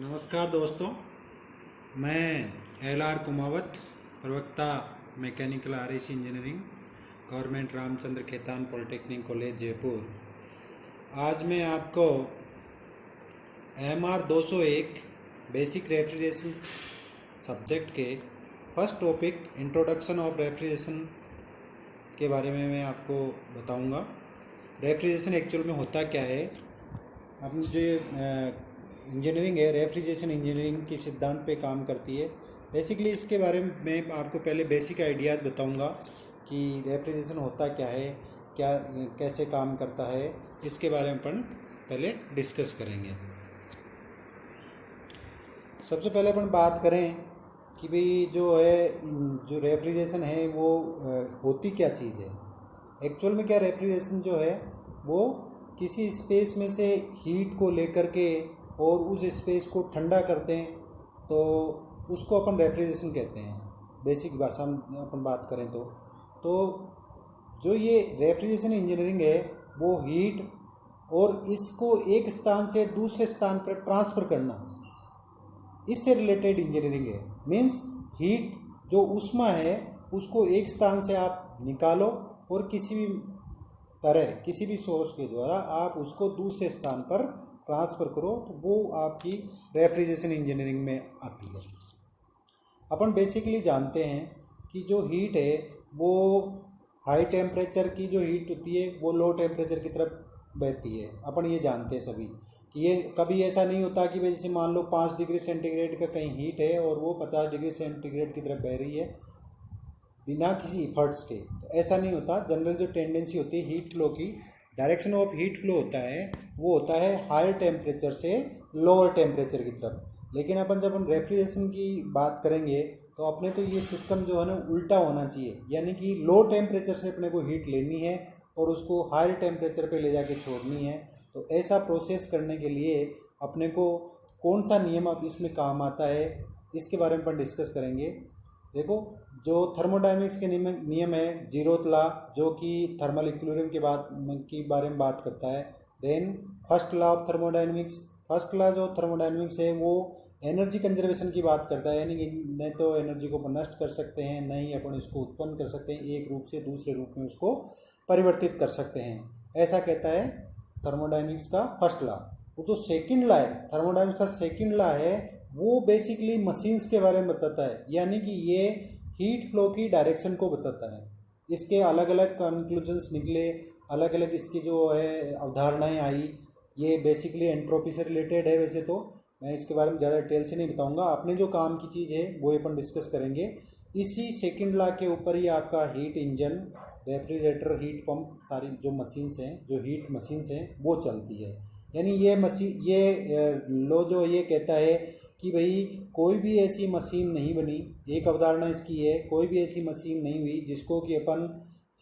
नमस्कार दोस्तों, मैं एल.आर. कुमावत, प्रवक्ता मैकेनिकल आर.ए.सी. Engineering, government Ramchandra Khetan polytechnic college Jaipur. आज मैं आपको MR 201 बेसिक रेफ्रिजरेशन सब्जेक्ट के first topic introduction of refrigeration के बारे में मैं आपको बताऊंगा। रेफ्रिजरेशन एक्चुअल में होता क्या है। अब जो इंजीनियरिंग है, रेफ्रिजरेशन इंजीनियरिंग की सिद्धांत पे काम करती है। बेसिकली इसके बारे में मैं आपको पहले बेसिक आइडियाज़ बताऊंगा कि रेफ्रिजरेशन होता क्या है, क्या कैसे काम करता है, इसके बारे में अपन पहले डिस्कस करेंगे। सबसे पहले अपन बात करें कि भाई जो रेफ्रिजरेशन है वो होती क्या चीज़ है। एक्चुअल में क्या रेफ्रिजरेशन जो है वो किसी स्पेस में से हीट को लेकर के और उस स्पेस को ठंडा करते हैं, तो उसको अपन रेफ्रिजरेशन कहते हैं। बेसिक भाषा में अपन बात करें तो जो ये रेफ्रिजरेशन इंजीनियरिंग है वो हीट और इसको एक स्थान से दूसरे स्थान पर ट्रांसफ़र करना, इससे रिलेटेड इंजीनियरिंग है। मीन्स हीट जो ऊष्मा है उसको एक स्थान से आप निकालो और किसी भी सोर्स के द्वारा आप उसको दूसरे स्थान पर ट्रांसफ़र करो, तो वो आपकी रेफ्रिजरेशन इंजीनियरिंग में आती है। अपन बेसिकली जानते हैं कि जो हीट है वो हाई टेम्परेचर की जो हीट होती है वो लो टेम्परेचर की तरफ बहती है। अपन ये जानते हैं सभी कि ये कभी ऐसा नहीं होता कि जैसे मान लो 5 डिग्री सेंटीग्रेड का कहीं हीट है और वो 50 डिग्री सेंटीग्रेड की तरफ बह रही है बिना किसी इफर्ट्स के। तो ऐसा नहीं होता। जनरल जो टेंडेंसी होती है हीट फ्लो की, डायरेक्शन ऑफ हीट फ्लो होता है वो होता है हायर टेम्परेचर से लोअर टेम्परेचर की तरफ। लेकिन अपन जब हम रेफ्रिजरेशन की बात करेंगे तो अपने तो ये सिस्टम जो है ना उल्टा होना चाहिए, यानी कि लो टेम्परेचर से अपने को हीट लेनी है और उसको हायर टेम्परेचर पे ले जाके छोड़नी है। तो ऐसा प्रोसेस करने के लिए अपने को कौन सा नियम अब इसमें काम आता है, इसके बारे में अपन डिस्कस करेंगे। देखो, जो थर्मोडायनेमिक्स के नियम है, जीरोथ लॉ, जो कि थर्मल इक्विलिब्रियम के बारे में बात करता है। Then first law of thermodynamics, first law जो थर्मोडायनेमिक्स है वो एनर्जी कंजर्वेशन की बात करता है, यानी कि न तो एनर्जी को नष्ट कर सकते हैं, न ही अपन इसको उत्पन्न कर सकते हैं, एक रूप से दूसरे रूप में उसको परिवर्तित कर सकते हैं, ऐसा कहता है थर्मोडायनेमिक्स का फर्स्ट लॉ। वो जो सेकंड लॉ है, थर्मोडायनेमिक्स का सेकंड लॉ है, वो बेसिकली मशीन्स के बारे में बताता है, यानी कि ये हीट फ्लो की डायरेक्शन को बताता है। इसके अलग अलग कंक्लूजन्स निकले, अलग अलग इसकी जो है अवधारणाएं आई। ये बेसिकली एंट्रोपी से रिलेटेड है। वैसे तो मैं इसके बारे में ज़्यादा डिटेल से नहीं बताऊंगा, अपने जो काम की चीज़ है वो अपन डिस्कस करेंगे। इसी सेकंड लॉ के ऊपर ही आपका heat engine, refrigerator, heat pump, सारी जो मशीन्स हैं, जो हीट मशीन्स हैं वो चलती है। यानी ये लो जो ये कहता है कि भाई कोई भी ऐसी मशीन नहीं बनी, एक अवधारणा इसकी है, कोई भी ऐसी मशीन नहीं हुई जिसको कि अपन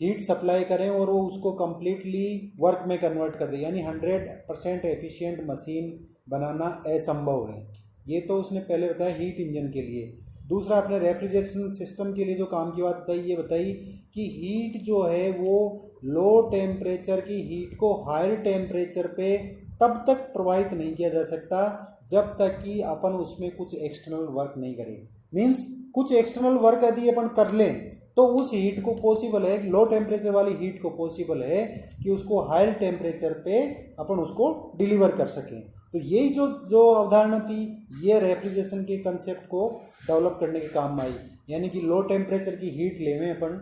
हीट सप्लाई करें और वो उसको कम्प्लीटली वर्क में कन्वर्ट कर दे, यानी 100% एफिशिएंट मशीन बनाना असंभव है। ये तो उसने पहले बताया हीट इंजन के लिए। दूसरा, अपने रेफ्रिजरेशन सिस्टम के लिए जो काम की बात बताई, ये बताई कि हीट जो है वो लो टेम्परेचर की हीट को हायर टेम्परेचर पे तब तक प्रवाहित नहीं किया जा सकता जब तक कि अपन उसमें कुछ एक्सटर्नल वर्क नहीं करें। मीन्स कुछ एक्सटर्नल वर्क यदि अपन कर लें तो उस हीट को पॉसिबल है, लो टेम्परेचर वाली हीट को पॉसिबल है कि उसको हायर टेम्परेचर पे अपन उसको डिलीवर कर सकें। तो यही जो अवधारणा थी, ये रेफ्रिजरेशन के कंसेप्ट को डेवलप करने के काम आई। यानी कि लो टेम्परेचर की हीट लेवें अपन,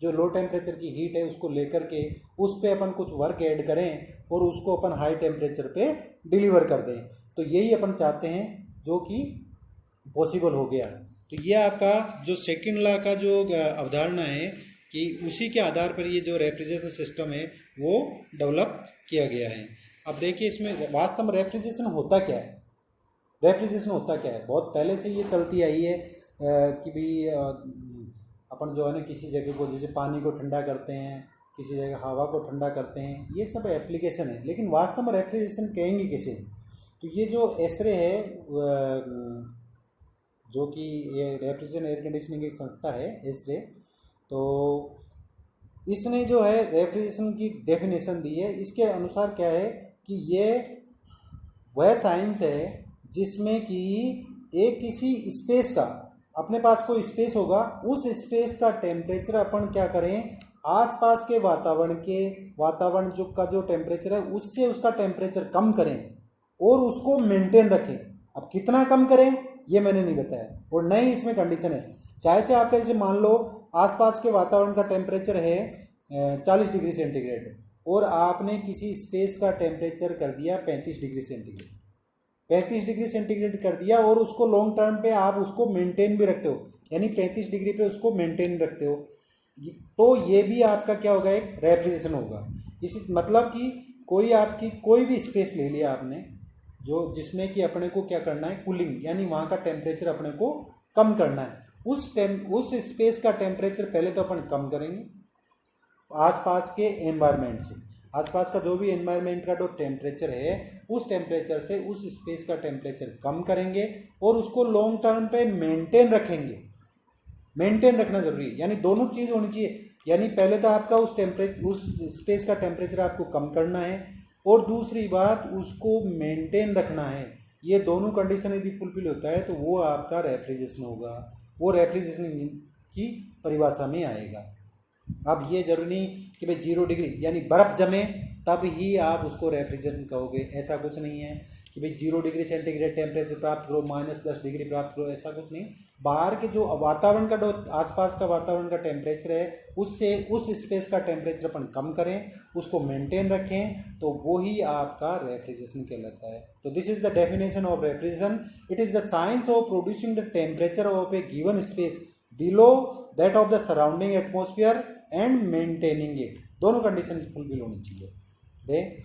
जो लो टेम्परेचर की हीट है उसको लेकर के उस पर अपन कुछ वर्क ऐड करें और उसको अपन हाई टेम्परेचर पे डिलीवर कर दें। तो यही अपन चाहते हैं, जो कि पॉसिबल हो गया। तो ये आपका जो सेकंड लॉ का जो अवधारणा है कि उसी के आधार पर ये जो रेफ्रिजरेशन सिस्टम है वो डेवलप किया गया है। अब देखिए इसमें वास्तव में रेफ्रिजरेशन होता क्या है। रेफ्रिजरेशन होता क्या है, बहुत पहले से ये चलती आई है कि भाई अपन जो है ना किसी जगह को, जैसे पानी को ठंडा करते हैं, किसी जगह हवा को ठंडा करते हैं, ये सब एप्लीकेशन है। लेकिन वास्तव में रेफ्रिजरेशन कहेंगे किसे? तो ये जो एसरे है, जो कि ये रेफ्रिजरेशन एयर कंडीशनिंग की संस्था है एसरे, तो इसने जो है रेफ्रिजरेशन की डेफिनेशन दी है। इसके अनुसार क्या है कि ये वह साइंस है जिसमें कि एक किसी स्पेस का, अपने पास कोई स्पेस होगा, उस स्पेस का टेम्परेचर अपन क्या करें, आसपास के वातावरण जो टेम्परेचर है उससे उसका टेम्परेचर कम करें और उसको मेंटेन रखें। अब कितना कम करें ये मैंने नहीं बताया, और नई इसमें कंडीशन है। चाहे से आपका जैसे मान लो आसपास के वातावरण का टेम्परेचर है 40 डिग्री सेंटीग्रेड और आपने किसी स्पेस का टेम्परेचर कर दिया 35 डिग्री सेंटीग्रेड, 35 डिग्री सेंटीग्रेड कर दिया और उसको लॉन्ग टर्म पे आप उसको मेंटेन भी रखते हो, यानी 35 डिग्री पे उसको मेंटेन रखते हो, तो ये भी आपका क्या होगा, एक रेफ्रिजरेशन होगा। इसी मतलब कि आपकी कोई भी स्पेस ले लिया आपने जो जिसमें कि अपने को क्या करना है, कूलिंग, यानी वहाँ का टेम्परेचर अपने को कम करना है। उस स्पेस का टेम्परेचर पहले तो अपन कम करेंगे आसपास के एनवायरनमेंट से, आसपास का जो भी एनवायरनमेंट का जो टेम्परेचर है उस टेम्परेचर से उस स्पेस का टेम्परेचर कम करेंगे और उसको लॉन्ग टर्म पे मेंटेन रखेंगे। मेंटेन रखना जरूरी है, यानी दोनों चीज़ होनी चाहिए, यानी पहले तो आपका उस स्पेस का टेम्परेचर आपको कम करना है और दूसरी बात उसको मेंटेन रखना है। ये दोनों कंडीशन यदि फुलफिल होता है तो वो आपका रेफ्रिजरेशन होगा, वो रेफ्रिजरेशन इंजन की परिभाषा में आएगा। अब ये जरूरी नहीं कि भाई 0 डिग्री यानी बर्फ़ जमे तब ही आप उसको रेफ्रिजरेशन कहोगे, ऐसा कुछ नहीं है कि भाई 0 डिग्री सेंटीग्रेड टेम्परेचर प्राप्त करो, -10 डिग्री प्राप्त करो, ऐसा कुछ नहीं। बाहर के जो वातावरण का, जो आसपास का वातावरण का टेम्परेचर है उससे उस स्पेस का टेम्परेचर अपन कम करें, उसको मेंटेन रखें, तो वो ही आपका रेफ्रिजरेशन कहलाता है। तो this is the definition of refrigeration. It is the science of producing the temperature of A given space below that of the surrounding atmosphere and maintaining it. दोनों कंडीशन फुलफिल होनी चाहिए।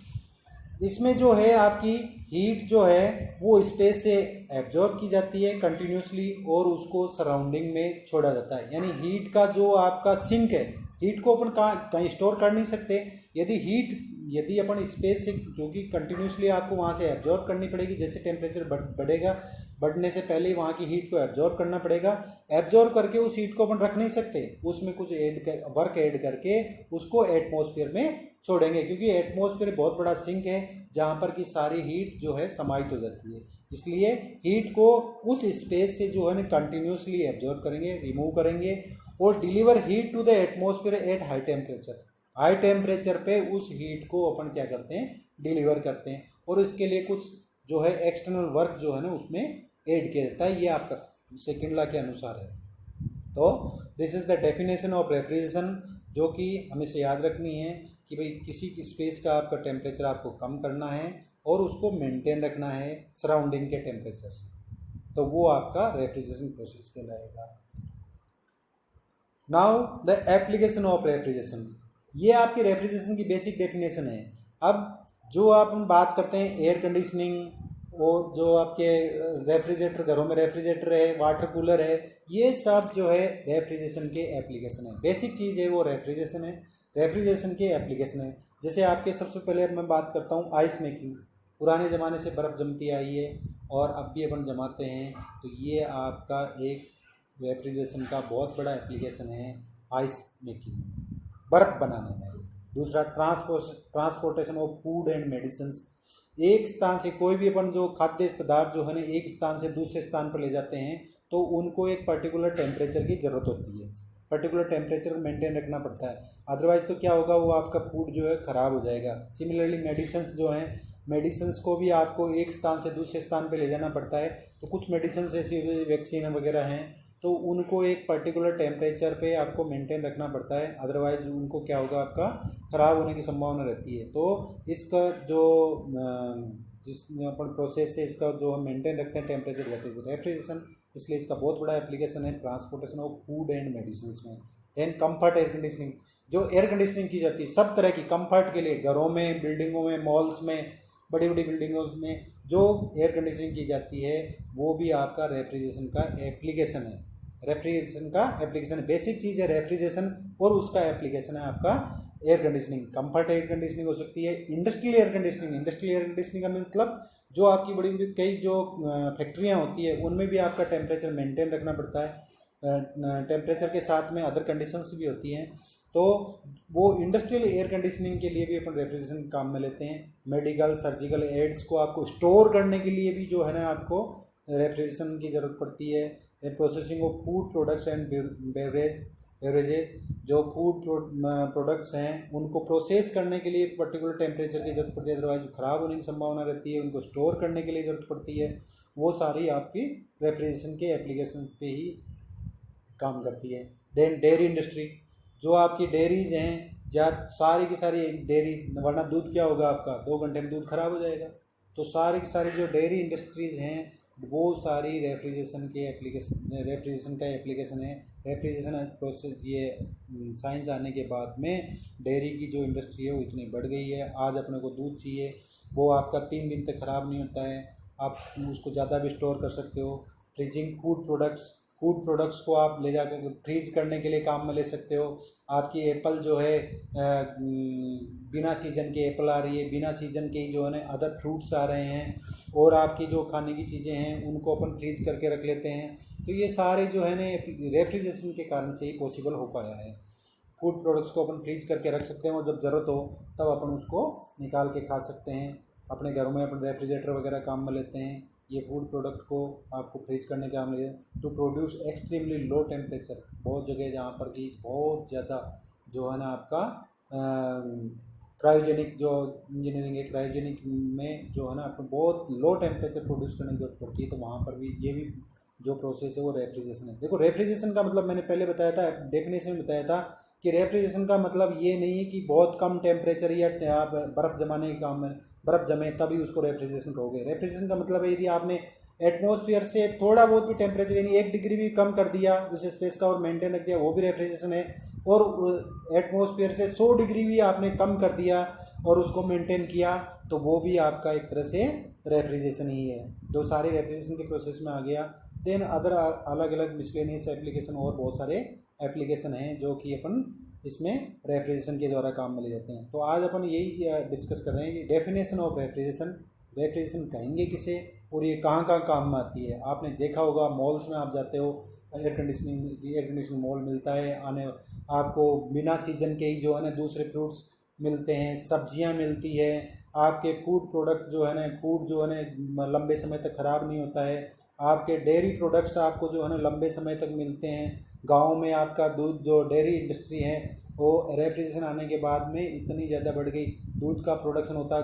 इसमें जो है आपकी हीट जो है वो स्पेस से एब्जॉर्ब की जाती है कंटिन्यूसली और उसको सराउंडिंग में छोड़ा जाता है। यानी हीट का जो आपका सिंक है, हीट को अपन कहीं स्टोर कर नहीं सकते। यदि अपन स्पेस से, जो कि कंटिन्यूसली आपको वहाँ से एब्जॉर्ब करनी पड़ेगी, जैसे टेम्परेचर बढ़ेगा, बढ़ने से पहले ही वहाँ की हीट को एब्जॉर्ब करना पड़ेगा। एब्जॉर्ब करके उस हीट को अपन रख नहीं सकते, उसमें कुछ वर्क ऐड करके उसको एटमॉस्फेयर में छोड़ेंगे, क्योंकि एटमॉस्फेयर बहुत बड़ा सिंक है जहाँ पर की सारी हीट जो है समाहित हो जाती है। इसलिए हीट को उस स्पेस से जो है ना कंटिन्यूसली एब्जॉर्ब करेंगे, रिमूव करेंगे और deliver heat to the atmosphere at high temperature. High temperature पे उस हीट को अपन क्या करते हैं, डिलीवर करते हैं, और इसके लिए कुछ जो है एक्सटर्नल वर्क जो है ना उसमें ऐड किया जाता है। ये आपका सेकेंड लॉ के अनुसार है। तो this is the definition of refrigeration, जो कि हमें से याद रखनी है कि भाई किसी स्पेस का आपका टेम्परेचर आपको कम करना है और उसको मेंटेन रखना है सराउंडिंग के टेम्परेचर से, तो वो आपका रेफ्रिजरेशन प्रोसेस कहलाएगा। Now the application of refrigeration, ये आपकी रेफ्रिजरेशन की बेसिक डेफिनेशन है। अब जो आप हम बात करते हैं एयर कंडीशनिंग और जो आपके रेफ्रिजरेटर, घरों में रेफ्रिजरेटर है, वाटर कूलर है, ये सब जो है रेफ्रिजरेशन के एप्लीकेशन है। बेसिक चीज़ है वो रेफ्रिजरेशन है, रेफ्रिजरेशन के एप्लीकेशन है। जैसे आपके सबसे पहले मैं बात करता हूँ आइस मेकिंग। पुराने ज़माने से बर्फ़ जमती आई है और अब भी अपन जमाते हैं, तो ये आपका एक रेफ्रिजरेशन का बहुत बड़ा एप्लीकेशन है, आइस मेकिंग, बर्फ़ बनाने में। दूसरा transportation of food and medicine. एक स्थान से कोई भी अपन जो खाद्य पदार्थ जो है ना एक स्थान से दूसरे स्थान पर ले जाते हैं तो उनको एक पर्टिकुलर टेम्परेचर की ज़रूरत होती है, पर्टिकुलर टेम्परेचर मेंटेन रखना पड़ता है, अदरवाइज तो क्या होगा, वो आपका फूड जो है ख़राब हो जाएगा। सिमिलरली मेडिसिन्स जो हैं, मेडिसिन्स को भी आपको एक स्थान से दूसरे स्थान पे ले जाना पड़ता है। तो कुछ मेडिसिन्स ऐसी वैक्सीन वगैरह हैं तो उनको एक पर्टिकुलर टेम्परेचर पे आपको मेंटेन रखना पड़ता है, अदरवाइज उनको क्या होगा, आपका ख़राब होने की संभावना रहती है। तो इसका जो जिसमें अपन प्रोसेस से इसका जो हम मेंटेन रखते हैं टेम्परेचर, दैट इज रेफ्रिजरेशन। इसलिए इसका बहुत बड़ा एप्लीकेशन है transportation of food and medicine में। देन कंफर्ट एयर कंडीशनिंग, जो एयर कंडीशनिंग की जाती है सब तरह की कंफर्ट के लिए, घरों में, बिल्डिंगों में, मॉल्स में, बड़ी बड़ी बिल्डिंगों में जो एयर कंडीशनिंग की जाती है वो भी आपका रेफ्रिजरेशन का एप्लीकेशन है। रेफ्रिजरेशन का एप्लीकेशन बेसिक चीज़ है रेफ्रिजरेशन, और उसका एप्लीकेशन है आपका air conditioning. Comfort air conditioning हो सकती है, industrial air conditioning. Industrial air conditioning का मतलब जो आपकी बड़ी बड़ी कई जो फैक्ट्रियाँ होती है उनमें भी आपका टेम्परेचर मेंटेन रखना पड़ता है। टेम्परेचर के साथ में अदर कंडीशंस भी होती हैं। तो वो इंडस्ट्रियल एयर कंडीशनिंग के लिए भी अपन रेफ्रिजरेशन काम में लेते हैं। मेडिकल सर्जिकल एड्स को आपको स्टोर करने के लिए भी जो है ना आपको रेफ्रिजरेशन की ज़रूरत पड़ती है। Processing of food products and beverages, जो फूड प्रोडक्ट्स हैं उनको प्रोसेस करने के लिए पर्टिकुलर टेम्परेचर की ज़रूरत पड़ती है, अदरवाइज ख़राब होने की संभावना रहती है। उनको स्टोर करने के लिए ज़रूरत पड़ती है। वो सारी आपकी रेफ्रिजरेशन के एप्लीकेशन पे ही काम करती है। देन डेयरी इंडस्ट्री, जो आपकी डेयरीज हैं या सारी की सारी डेयरी, वरना दूध क्या होगा आपका, 2 घंटे में दूध ख़राब हो जाएगा। तो सारी की सारी जो डेयरी इंडस्ट्रीज़ हैं वो सारी रेफ्रिजरेशन का एप्लीकेशन है। रेफ्रिजरेशन प्रोसेस, ये साइंस आने के बाद में डेयरी की जो इंडस्ट्री है वो इतनी बढ़ गई है। आज अपने को दूध चाहिए, वो आपका 3 दिन तक ख़राब नहीं होता है, आप उसको ज़्यादा भी स्टोर कर सकते हो। फ्रीजिंग फूड प्रोडक्ट्स को आप ले जाकर फ्रीज करने के लिए काम में ले सकते हो। आपकी एप्पल जो है बिना सीजन के एप्पल आ रही है, बिना सीजन के जो है ना अदर फ्रूट्स आ रहे हैं, और आपकी जो खाने की चीज़ें हैं उनको अपन फ्रीज करके रख लेते हैं। तो ये सारे जो है ना रेफ्रिजरेशन के कारण से ही पॉसिबल हो पाया है। फूड प्रोडक्ट्स को अपन फ्रीज करके रख सकते हैं और जब ज़रूरत हो तब अपन उसको निकाल के खा सकते हैं। अपने घरों में अपन रेफ्रिजरेटर वगैरह काम में लेते हैं। ये फूड प्रोडक्ट को आपको फ्रीज करने का काम है to produce extremely low temperature. बहुत जगह जहाँ पर कि बहुत ज़्यादा जो है ना आपका क्रायोजेनिक जो इंजीनियरिंग है, क्रायोजेनिक में जो है ना आपको बहुत लो टेम्परेचर प्रोड्यूस करने की जरूरत पड़ती है। तो वहाँ पर भी ये भी जो प्रोसेस है वो रेफ्रिजरेशन है। देखो रेफ्रिजरेशन का मतलब मैंने पहले बताया था, डेफिनेशन में बताया था कि रेफ्रिजरेशन का मतलब ये नहीं है कि बहुत कम टेम्परेचर या आप बर्फ़ जमाने के काम में बर्फ़ जमे तभी उसको रेफ्रिजरेशन कहोगे। रेफ्रिजरेशन का मतलब है यदि आपने एटमॉस्फेयर से थोड़ा बहुत भी टेम्परेचर यानी 1 डिग्री भी कम कर दिया उस स्पेस का और मेंटेन रख दिया, वो भी रेफ्रिजरेशन है। और एटमॉस्फेयर से 100 डिग्री भी आपने कम कर दिया और उसको मेंटेन किया तो वो भी आपका एक तरह से रेफ्रिजरेशन ही है। तो सारे रेफ्रिजरेशन के प्रोसेस में आ गया। देन अदर अलग अलग मिसलेनियस एप्लीकेशन और बहुत सारे एप्लीकेशन हैं जो कि अपन इसमें रेफ्रिजरेशन के द्वारा काम में ले जाते हैं। तो आज अपन यही डिस्कस कर रहे हैं कि डेफिनेशन ऑफ रेफ्रिजरेशन कहेंगे किसे और ये कहाँ कहाँ काम में आती है। आपने देखा होगा मॉल्स में आप जाते हो, एयर कंडीशनिंग मॉल मिलता है, आने आपको बिना सीजन के ही जो है ना दूसरे फ्रूट्स मिलते हैं, सब्जियां मिलती है, आपके फूड प्रोडक्ट जो है ना फूड जो है ना लंबे समय तक ख़राब नहीं होता है, आपके डेयरी प्रोडक्ट्स आपको जो है ना लंबे समय तक मिलते हैं। गांव में आपका दूध जो डेयरी इंडस्ट्री है वो रेफ्रिजरेशन आने के बाद में इतनी ज़्यादा बढ़ गई, दूध का प्रोडक्शन होता है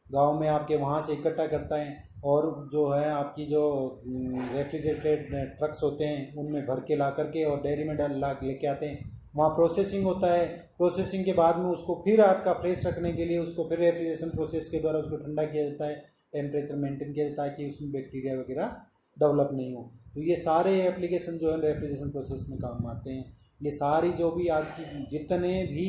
गांव में आपके वहाँ से इकट्ठा करता है और जो है आपकी जो रेफ्रिजरेटेड ट्रक्स होते हैं उनमें भर के ला करके और डेयरी में डाल ला लेके आते हैं। वहाँ प्रोसेसिंग होता है, प्रोसेसिंग के बाद में उसको फिर आपका फ्रेश रखने के लिए उसको फिर रेफ्रिजरेशन प्रोसेस के द्वारा उसको ठंडा किया जाता है, टेम्परेचर मेंटेन किया जाता है ताकि उसमें बैक्टीरिया वगैरह डेवलप नहीं हो। तो ये सारे एप्लीकेशन जो है रेफ्रिजरेशन प्रोसेस में काम आते हैं। ये सारी जो भी आज की जितने भी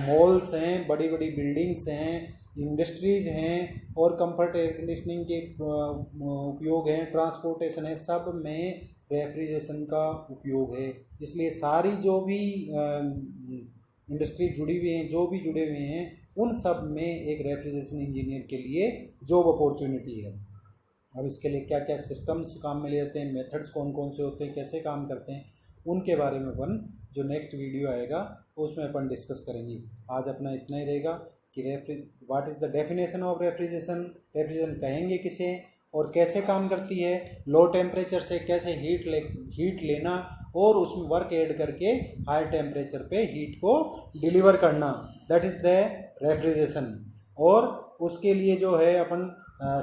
मॉल्स हैं, बड़ी बड़ी बिल्डिंग्स हैं, इंडस्ट्रीज़ हैं और कंफर्ट एयर कंडीशनिंग के उपयोग हैं, ट्रांसपोर्टेशन है, सब में रेफ्रिजरेशन का उपयोग है। इसलिए सारी जो भी इंडस्ट्रीज जुड़ी हुई हैं, जो भी जुड़े हुए हैं, उन सब में एक रेफ्रिजरेशन इंजीनियर के लिए जॉब अपॉर्चुनिटी है। अब इसके लिए क्या क्या सिस्टम्स काम में ले जाते हैं, मेथड्स कौन कौन से होते हैं, कैसे काम करते हैं, उनके बारे में अपन जो नेक्स्ट वीडियो आएगा उसमें अपन डिस्कस करेंगे। आज अपना इतना ही रहेगा कि what is the definition of refrigeration कहेंगे किसे और कैसे काम करती है, लो टेम्परेचर से कैसे हीट लेना और उसमें वर्क ऐड करके हाई टेम्परेचर पे हीट को डिलीवर करना, दैट इज़ द रेफ्रिजरेशन। और उसके लिए जो है अपन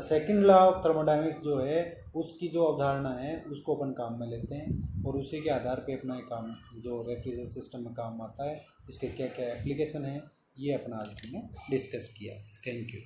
सेकंड लॉ ऑफ थर्मोडायनेमिक्स जो है उसकी जो अवधारणा है उसको अपन काम में लेते हैं और उसी के आधार पे अपना काम जो रेफ्रिजरेशन सिस्टम में काम आता है, इसके क्या क्या एप्लीकेशन है ये अपना आज हमने डिस्कस किया। Thank you.